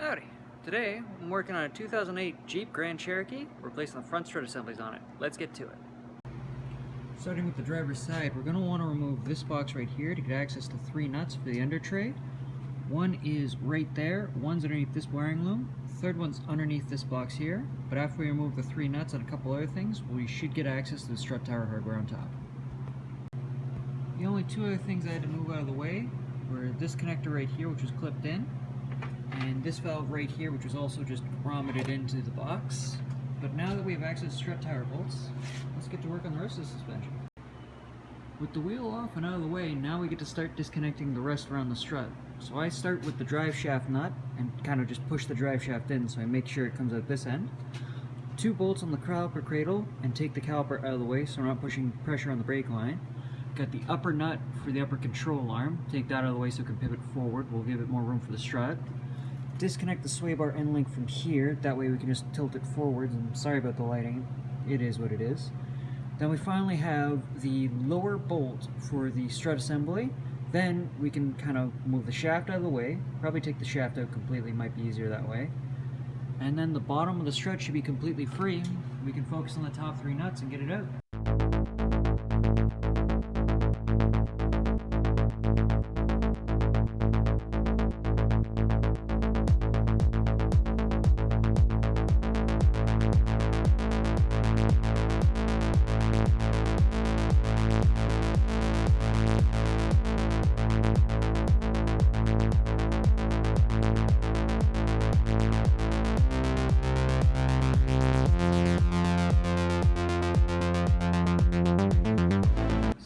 Howdy. Today, I'm working on a 2008 Jeep Grand Cherokee, replacing the front strut assemblies on it. Let's get to it. Starting with the driver's side, we're going to want to remove this box right here to get access to 3 nuts for the under tray. One is right there, one's underneath this wiring loom, third one's underneath this box here, but after we remove the 3 nuts and a couple other things, we should get access to the strut tower hardware on top. The only 2 other things I had to move out of the way were this connector right here, which was clipped in, and this valve right here, which was also just grommeted into the box. But now that we have access to strut tower bolts, let's get to work on the rest of the suspension. With the wheel off and out of the way, now we get to start disconnecting the rest around the strut. So I start with the drive shaft nut and kind of just push the drive shaft in so I make sure it comes out this end. 2 bolts on the caliper cradle and take the caliper out of the way so we're not pushing pressure on the brake line. Got the upper nut for the upper control arm. Take that out of the way so it can pivot forward. We'll give it more room for the strut. Disconnect the sway bar end link from here. That way we can just tilt it forwards. And sorry about the lighting. It is what it is. Then we finally have the lower bolt for the strut assembly. Then we can kind of move the shaft out of the way. Probably take the shaft out completely. Might be easier that way. And then the bottom of the strut should be completely free. We can focus on the top 3 nuts and get it out.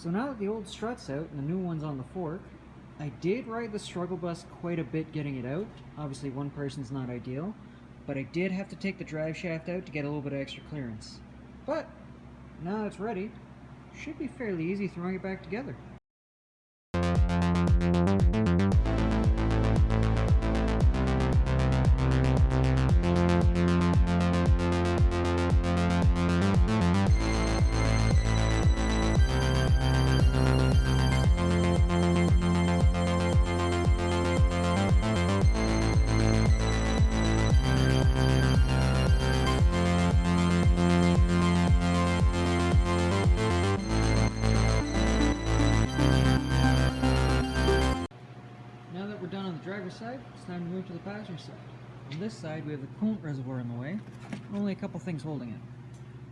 So now that the old strut's out and the new one's on the fork, I did ride the struggle bus quite a bit getting it out. Obviously one person's not ideal, but I did have to take the drive shaft out to get a little bit of extra clearance. But now it's ready, should be fairly easy throwing it back together. Driver's side, it's time to move to the passenger side. On this side we have the coolant reservoir in the way, only a couple things holding it.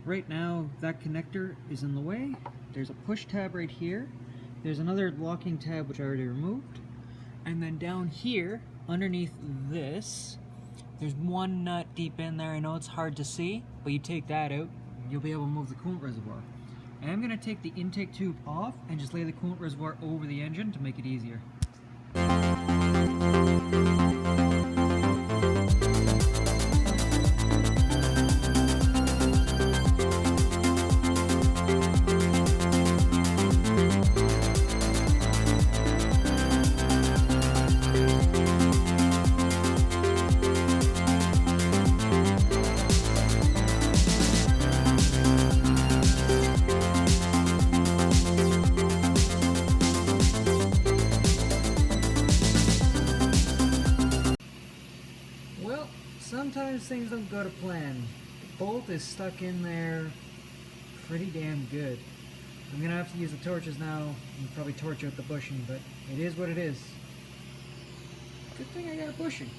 Right now that connector is in the way, there's a push tab right here, there's another locking tab which I already removed, and then down here, underneath this, there's one nut deep in there. I know it's hard to see, but you take that out, you'll be able to move the coolant reservoir. And I'm going to take the intake tube off and just lay the coolant reservoir over the engine to make it easier. Sometimes things don't go to plan. The bolt is stuck in there pretty damn good. I'm gonna have to use the torches now and probably torch out the bushing, but it is what it is. Good thing I got a bushing.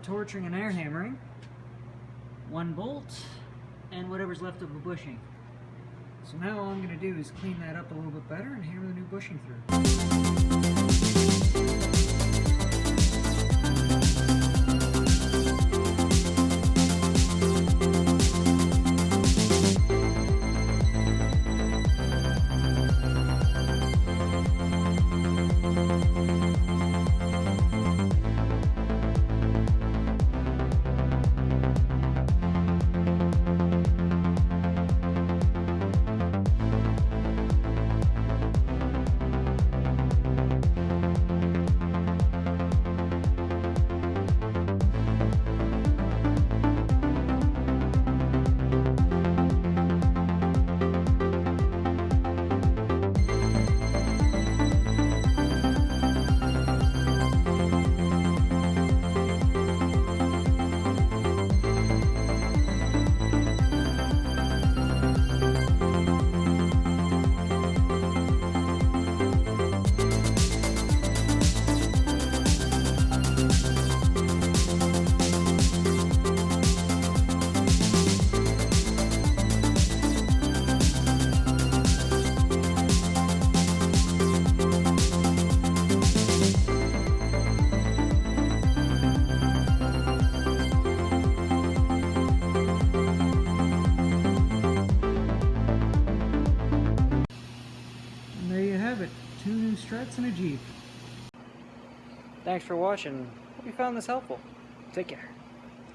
Torturing and air hammering, 1 bolt, and whatever's left of the bushing. So now all I'm going to do is clean that up a little bit better and hammer the new bushing through. struts and a Jeep. Thanks for watching. Hope you found this helpful. Take care.